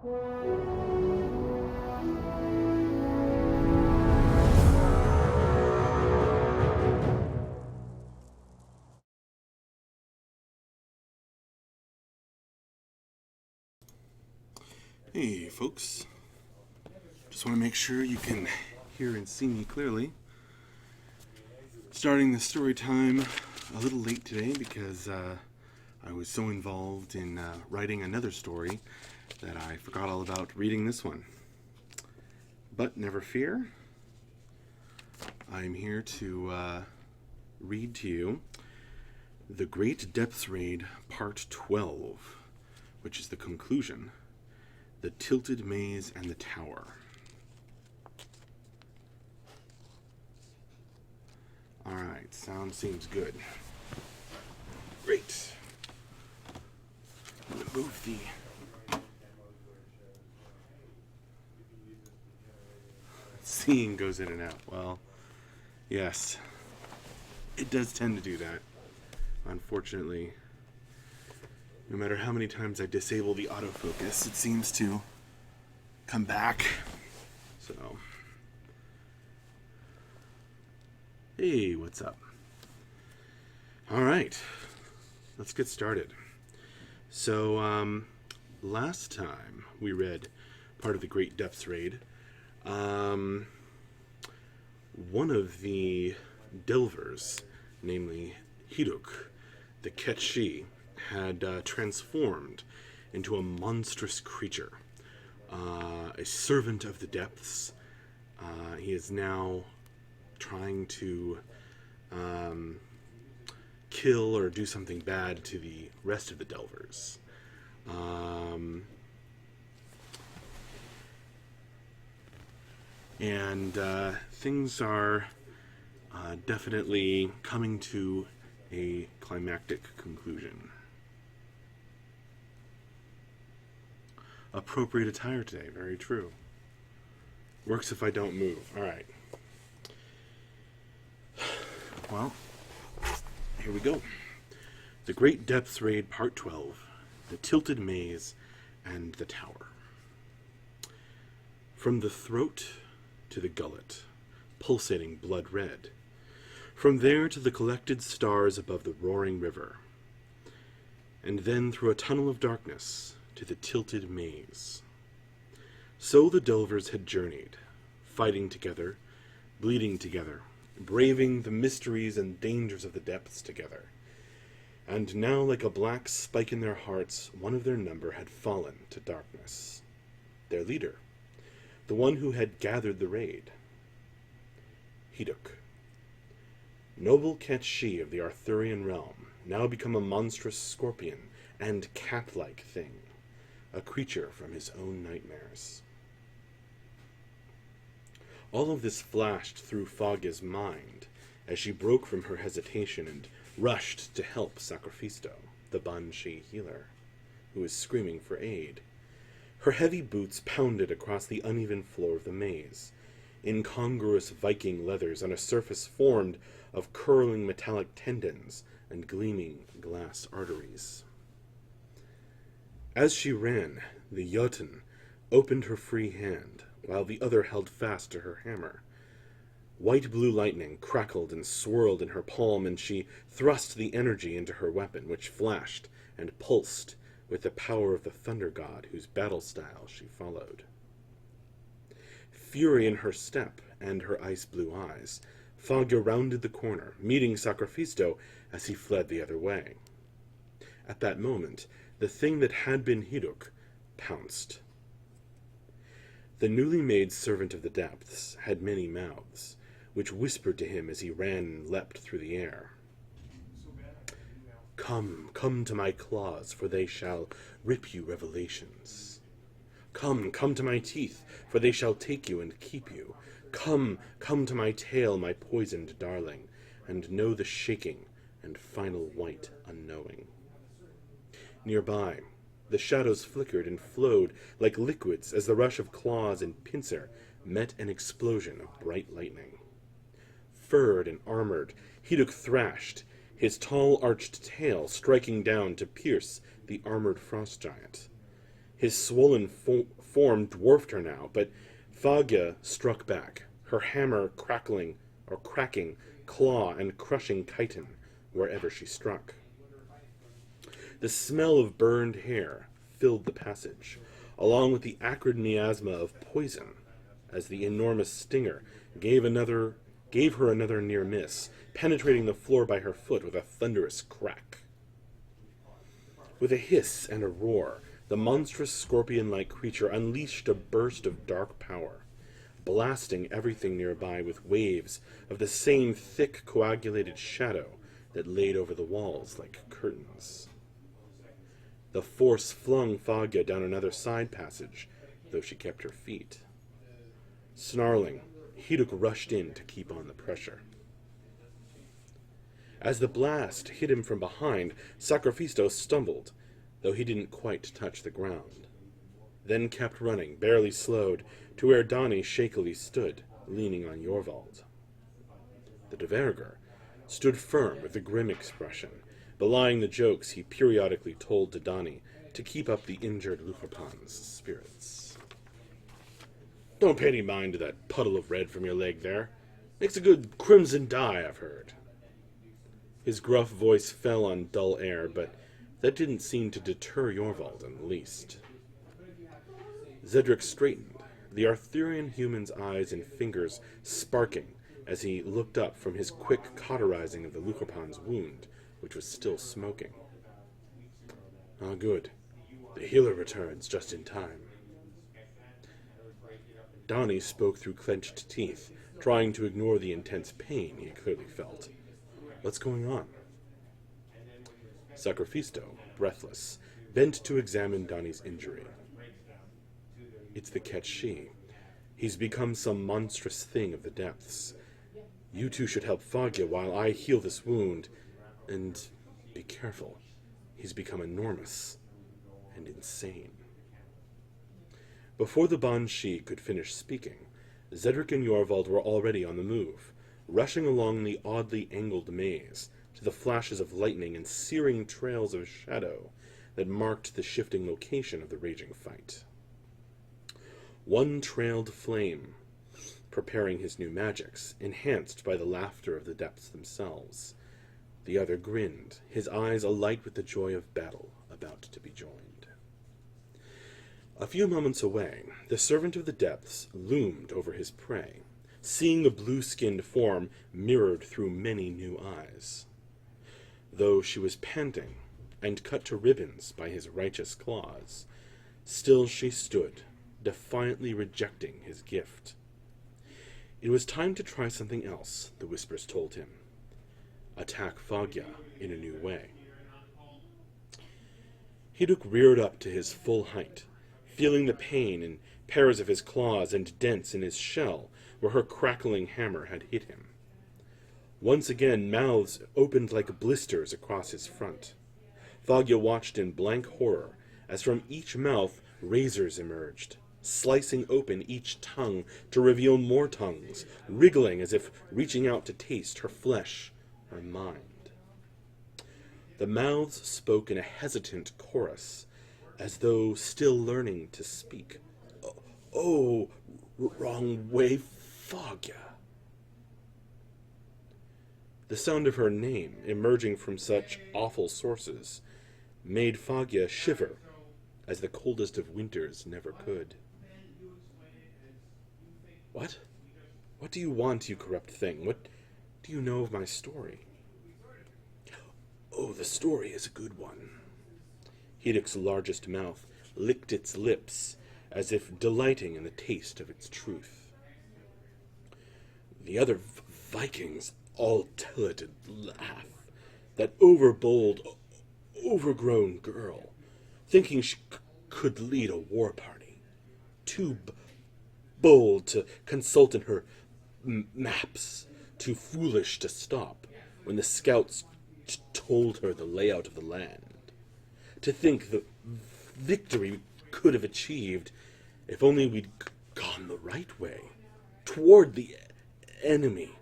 Hey folks, just want to make sure you can hear and see me clearly. Starting the story time a little late today because I was so involved in writing another story that I forgot all about reading this one. But never fear, I'm here to read to you The Great Depths Raid Part 12, which is the conclusion. The Tilted Maze and the Tower. Alright, sound seems good. Great. I'm going to move the... Seeing goes in and out. Well, yes. It does tend to do that. Unfortunately. No matter how many times I disable the autofocus, it seems to come back. So, hey, what's up? All right, let's get started. So, last time we read part of the Great Depths Raid, one of the Delvers, namely Hiduk, the Ketshi, had transformed into a monstrous creature, a servant of the depths. He is now trying to kill or do something bad to the rest of the Delvers. And things are definitely coming to a climactic conclusion. Appropriate attire today, very true. Works if I don't move. Alright. Well, here we go. The Great Depths Raid Part 12. The Tilted Maze and the Tower. From the throat to the gullet, pulsating blood red. From there to the collected stars above the roaring river. And then through a tunnel of darkness to the tilted maze. So the Delvers had journeyed, fighting together, bleeding together, braving the mysteries and dangers of the depths together. And now, like a black spike in their hearts, one of their number had fallen to darkness. Their leader, the one who had gathered the raid. Hiduk. Noble Ketshi of the Arthurian realm, now become a monstrous scorpion and cat-like thing. A creature from his own nightmares. All of this flashed through Fogga's mind as she broke from her hesitation and rushed to help Sacrifisto, the Banshee healer, who was screaming for aid. Her heavy boots pounded across the uneven floor of the maze, incongruous Viking leathers on a surface formed of curling metallic tendons and gleaming glass arteries. As she ran, the Jotun opened her free hand, while the other held fast to her hammer. White-blue lightning crackled and swirled in her palm, and she thrust the energy into her weapon, which flashed and pulsed with the power of the thunder god whose battle style she followed. Fury in her step and her ice-blue eyes, Fogga rounded the corner, meeting Sacrifisto as he fled the other way. At that moment, the thing that had been Hiduk pounced. The newly made servant of the depths had many mouths, which whispered to him as he ran and leapt through the air. Come, come to my claws, for they shall rip you revelations. Come, come to my teeth, for they shall take you and keep you. Come, come to my tail, my poisoned darling, and know the shaking and final white unknowing. Nearby, the shadows flickered and flowed like liquids as the rush of claws and pincer met an explosion of bright lightning. Furred and armored, Hiduk thrashed, his tall arched tail striking down to pierce the armored frost giant. His swollen form dwarfed her now, but Fagja struck back, her hammer cracking claw and crushing chitin wherever she struck. The smell of burned hair filled the passage, along with the acrid miasma of poison, as the enormous stinger gave her another near miss, penetrating the floor by her foot with a thunderous crack. With a hiss and a roar, the monstrous scorpion-like creature unleashed a burst of dark power, blasting everything nearby with waves of the same thick, coagulated shadow that laid over the walls like curtains. The force flung Fagja down another side passage, though she kept her feet. Snarling, Helix rushed in to keep on the pressure. As the blast hit him from behind, Sacrifisto stumbled, though he didn't quite touch the ground, then kept running, barely slowed, to where Dani shakily stood, leaning on Jorvald. The Dvergr stood firm with a grim expression, belying the jokes he periodically told to Dani to keep up the injured Lucherpan's spirits. "Don't pay any mind to that puddle of red from your leg there. Makes a good crimson dye, I've heard." His gruff voice fell on dull air, but that didn't seem to deter Jorvald in the least. Zedric straightened, the Arthurian human's eyes and fingers sparking as he looked up from his quick cauterizing of the Lucherpan's wound, which was still smoking. "Ah, good. The healer returns just in time." Dani spoke through clenched teeth, trying to ignore the intense pain he clearly felt. "What's going on?" Sacrifisto, breathless, bent to examine Dani's injury. "It's the Ketshi. He's become some monstrous thing of the depths. You two should help Fagja while I heal this wound. And be careful. He's become enormous and insane." Before the Banshee could finish speaking, Zedric and Jorvald were already on the move, rushing along the oddly angled maze to the flashes of lightning and searing trails of shadow that marked the shifting location of the raging fight. One trailed flame, preparing his new magics, enhanced by the laughter of the depths themselves. The other grinned, his eyes alight with the joy of battle about to be joined. A few moments away, the servant of the depths loomed over his prey, seeing the blue-skinned form mirrored through many new eyes. Though she was panting and cut to ribbons by his righteous claws, still she stood, defiantly rejecting his gift. It was time to try something else, the whispers told him. Attack Fagja in a new way. Helix reared up to his full height, feeling the pain in pairs of his claws and dents in his shell where her crackling hammer had hit him. Once again, mouths opened like blisters across his front. Fagja watched in blank horror as from each mouth razors emerged, slicing open each tongue to reveal more tongues, wriggling as if reaching out to taste her flesh, her mind. The mouths spoke in a hesitant chorus, as though still learning to speak. Wrong way, Fagja." The sound of her name, emerging from such awful sources, made Fagja shiver, as the coldest of winters never could. "What? What do you want, you corrupt thing? What do you know of my story?" "Oh, the story is a good one." Helix's largest mouth licked its lips, as if delighting in the taste of its truth. "The other Vikings all tell it and laugh. That overbold, overgrown girl, thinking she could lead a war party. Too bold to consult in her maps, too foolish to stop when the scouts told her the layout of the land. To think the victory we could have achieved if only we'd gone the right way, toward the enemy,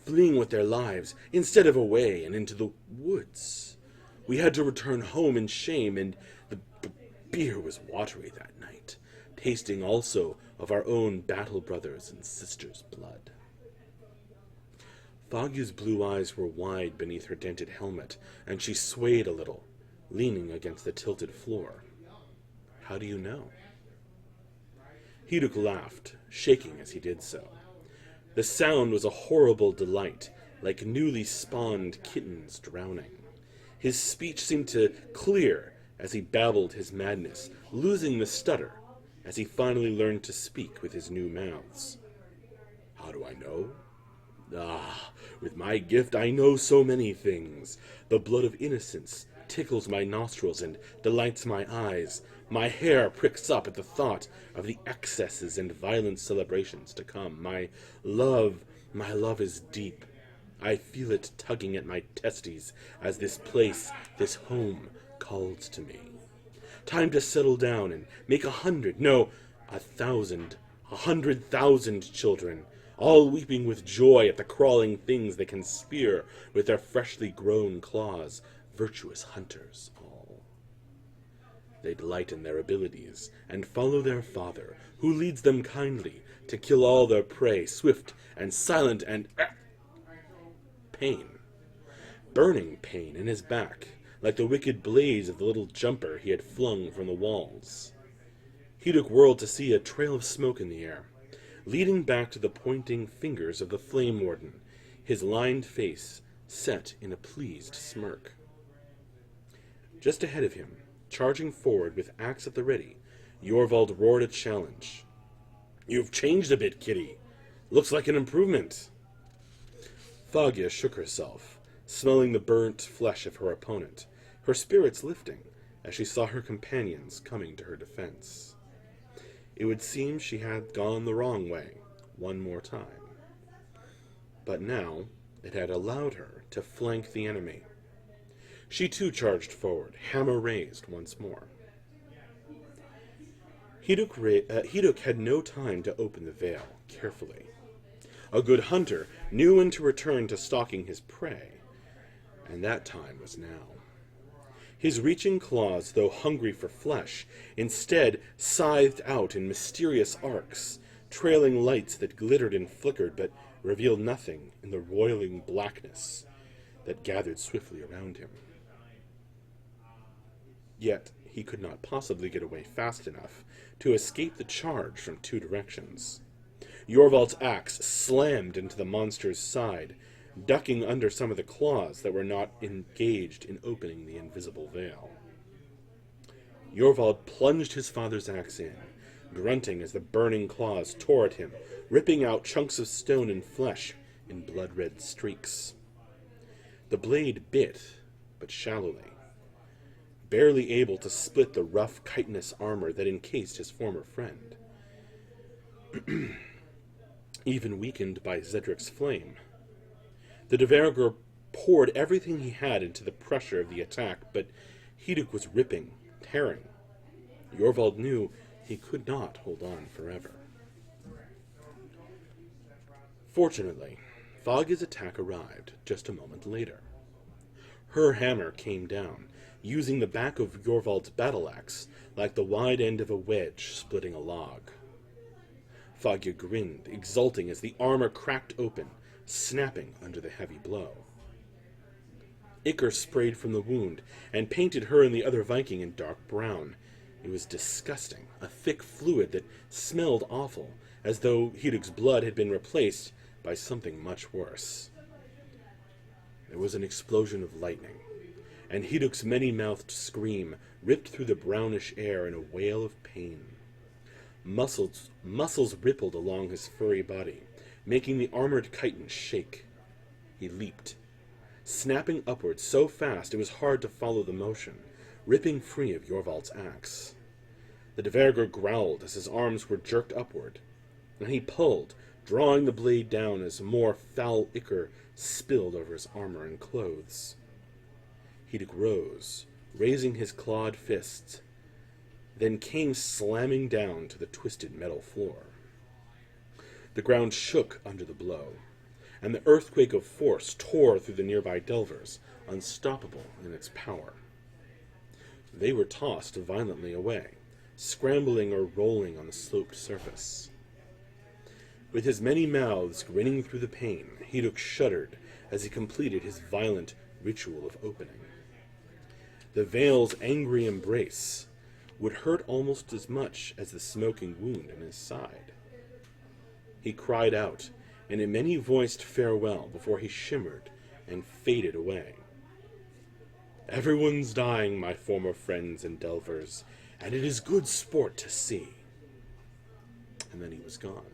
fleeing with their lives, instead of away and into the woods. We had to return home in shame, and the beer was watery that night, tasting also of our own battle brothers and sisters' blood. Foggy's blue eyes were wide beneath her dented helmet, and she swayed a little, leaning against the tilted floor. How do you know? Heduk laughed, shaking as he did so. The sound was a horrible delight, like newly spawned kittens drowning. His speech seemed to clear as he babbled his madness, losing the stutter as he finally learned to speak with his new mouths. How do I know? With my gift I know so many things. The blood of innocence tickles my nostrils and delights my eyes. My hair pricks up at the thought of the excesses and violent celebrations to come. My love is deep. I feel it tugging at my testes as this place, this home, calls to me. Time to settle down and make 100, no, 1,000, 100,000 children, all weeping with joy at the crawling things they can spear with their freshly grown claws, virtuous hunters all. They delight in their abilities, and follow their father, who leads them kindly to kill all their prey, swift and silent and pain. Burning pain in his back, like the wicked blaze of the little jumper he had flung from the walls. Heduk whirled to see a trail of smoke in the air, leading back to the pointing fingers of the flame warden, his lined face set in a pleased smirk. Just ahead of him, charging forward with axe at the ready, Yorvald roared a challenge. You've changed a bit, kitty. Looks like an improvement. Thagya shook herself, smelling the burnt flesh of her opponent, her spirits lifting as she saw her companions coming to her defense. It would seem she had gone the wrong way one more time. But now it had allowed her to flank the enemy. She too charged forward, hammer raised once more. Heduk had no time to open the veil carefully. A good hunter knew when to return to stalking his prey, and that time was now. His reaching claws, though hungry for flesh, instead scythed out in mysterious arcs, trailing lights that glittered and flickered but revealed nothing in the roiling blackness that gathered swiftly around him. Yet he could not possibly get away fast enough to escape the charge from two directions. Yorvald's axe slammed into the monster's side, ducking under some of the claws that were not engaged in opening the invisible veil. Yorvald plunged his father's axe in, grunting as the burning claws tore at him, ripping out chunks of stone and flesh in blood-red streaks. The blade bit, but shallowly, barely able to split the rough chitinous armor that encased his former friend. Even weakened by Zedric's flame, the Deverger poured everything he had into the pressure of the attack, but Heduk was ripping, tearing. Yorvald knew he could not hold on forever. Fortunately, Thagya's attack arrived just a moment later. Her hammer came down, using the back of Yorvald's battle-axe like the wide end of a wedge splitting a log. Thagya grinned, exulting as the armor cracked open, snapping under the heavy blow. Ichor sprayed from the wound and painted her and the other Viking in dark brown. It was disgusting, a thick fluid that smelled awful, as though Heduk's blood had been replaced by something much worse. There was an explosion of lightning, and Heduk's many-mouthed scream ripped through the brownish air in a wail of pain. Muscles rippled along his furry body, making the armored chitin shake. He leaped, snapping upward so fast it was hard to follow the motion, ripping free of Yorvald's axe. The Deverger growled as his arms were jerked upward, and he pulled, drawing the blade down as more foul ichor spilled over his armor and clothes. Heduk rose, raising his clawed fists, then came slamming down to the twisted metal floor. The ground shook under the blow, and the earthquake of force tore through the nearby delvers, unstoppable in its power. They were tossed violently away, scrambling or rolling on the sloped surface. With his many mouths grinning through the pain, Heduk shuddered as he completed his violent ritual of opening. The Veil's angry embrace would hurt almost as much as the smoking wound in his side. He cried out in a many-voiced farewell before he shimmered and faded away. "Everyone's dying, my former friends and delvers, and it is good sport to see." And then he was gone,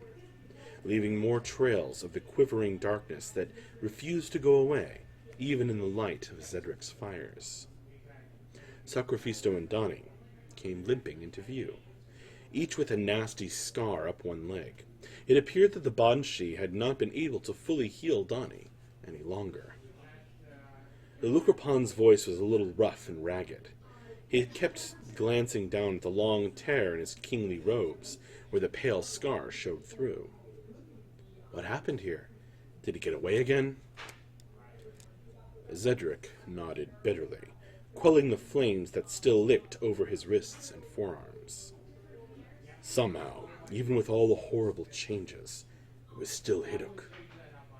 leaving more trails of the quivering darkness that refused to go away, even in the light of Zedric's fires. Sacrifisto and Donnie came limping into view, each with a nasty scar up one leg. It appeared that the Banshee had not been able to fully heal Donnie any longer. The Lucropan's voice was a little rough and ragged. He kept glancing down at the long tear in his kingly robes, where the pale scar showed through. "What happened here? Did he get away again?" Zedric nodded bitterly, quelling the flames that still licked over his wrists and forearms. "Somehow, even with all the horrible changes, it was still Heduk,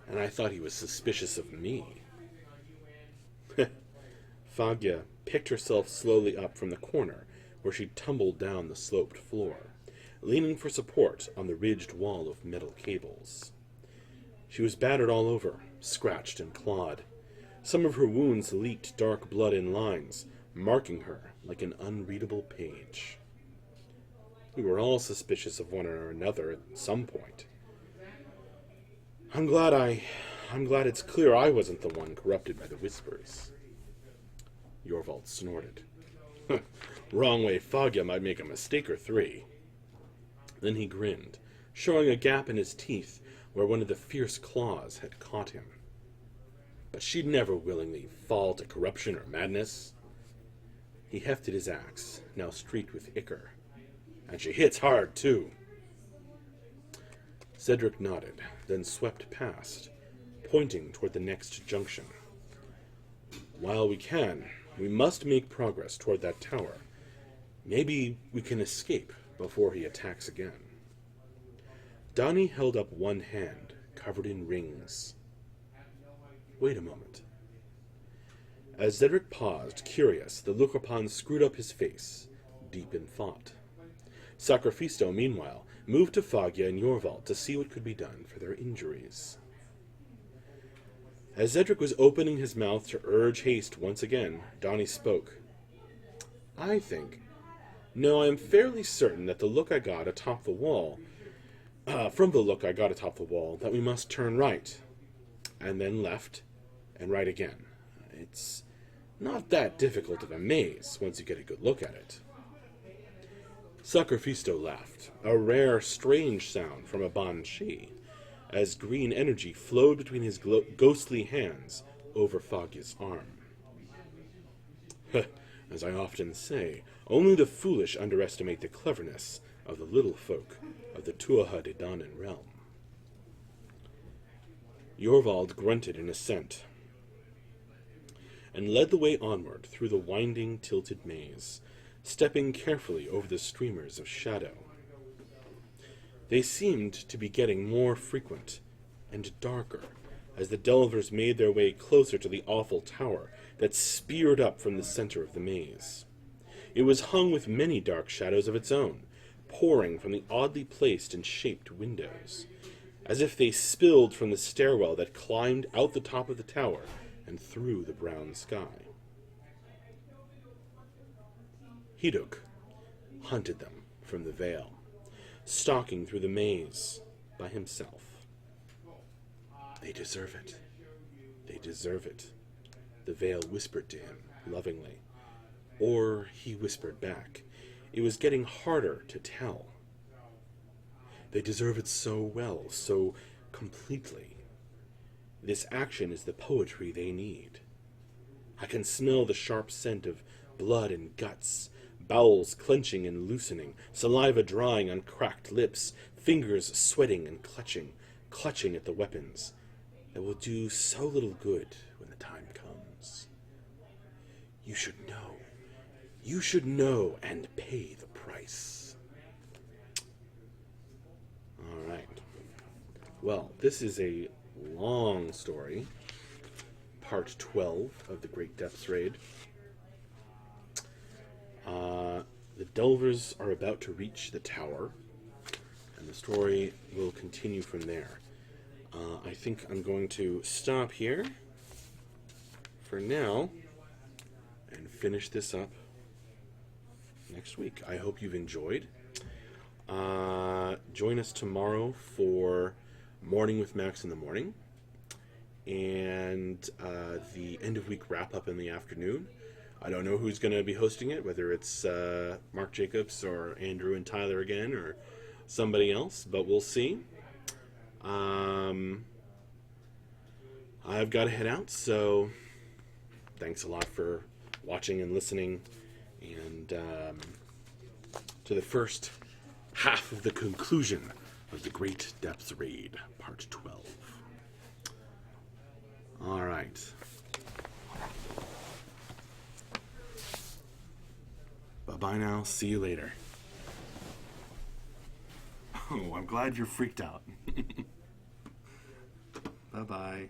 and I thought he was suspicious of me." Fagya picked herself slowly up from the corner where she tumbled down the sloped floor, leaning for support on the ridged wall of metal cables. She was battered all over, scratched and clawed. Some of her wounds leaked dark blood in lines, marking her like an unreadable page. We were all suspicious of one or another at some point. I'm glad it's clear I wasn't the one corrupted by the whispers." Yorvald snorted. "Wrong way Fagya might make a mistake or three." Then he grinned, showing a gap in his teeth where one of the fierce claws had caught him. "But she'd never willingly fall to corruption or madness." He hefted his axe, now streaked with ichor. "And she hits hard, too." Cedric nodded, then swept past, pointing toward the next junction. "While we can, we must make progress toward that tower. Maybe we can escape before he attacks again." Donnie held up one hand, covered in rings. "Wait a moment." As Cedric paused, curious, the Lucropan screwed up his face, deep in thought. Sacrifisto, meanwhile, moved to Fagya and Yorvald to see what could be done for their injuries. As Cedric was opening his mouth to urge haste once again, Donnie spoke. "I think... No, I am fairly certain that the look I got atop the wall... from the look I got atop the wall, that we must turn right, and then left, and right again. It's not that difficult of a maze, once you get a good look at it." Sacrifisto laughed, a rare, strange sound from a Banshee, as green energy flowed between his ghostly hands over Fagya's arm. "As I often say, only the foolish underestimate the cleverness of the little folk of the Tuatha De Danann realm." Yorvald grunted in assent, and led the way onward through the winding, tilted maze, stepping carefully over the streamers of shadow. They seemed to be getting more frequent and darker as the delvers made their way closer to the awful tower that speared up from the center of the maze. It was hung with many dark shadows of its own, pouring from the oddly placed and shaped windows, as if they spilled from the stairwell that climbed out the top of the tower and through the brown sky. Heduk hunted them from the Veil, stalking through the maze by himself. "They deserve it. They deserve it," the Veil whispered to him, lovingly. Or he whispered back. It was getting harder to tell. "They deserve it so well, so completely. This action is the poetry they need. I can smell the sharp scent of blood and guts, bowels clenching and loosening, saliva drying on cracked lips, fingers sweating and clutching at the weapons that will do so little good when the time comes. You should know. You should know and pay the price. All right. Well, this is a long story. Part 12 of the Great Depths Raid. The Delvers are about to reach the tower, and the story will continue from there. I think I'm going to stop here for now and finish this up next week. I hope you've enjoyed. Join us tomorrow for Morning with Max in the morning, and the end of week wrap up in the afternoon. I don't know who's going to be hosting it, whether it's Mark Jacobs or Andrew and Tyler again, or somebody else, but we'll see. I've got to head out, so thanks a lot for watching and listening, and to the first half of the conclusion of the Great Depths Raid, Part 12. All right. Bye-bye now. See you later. Oh, I'm glad you're freaked out. Bye-bye.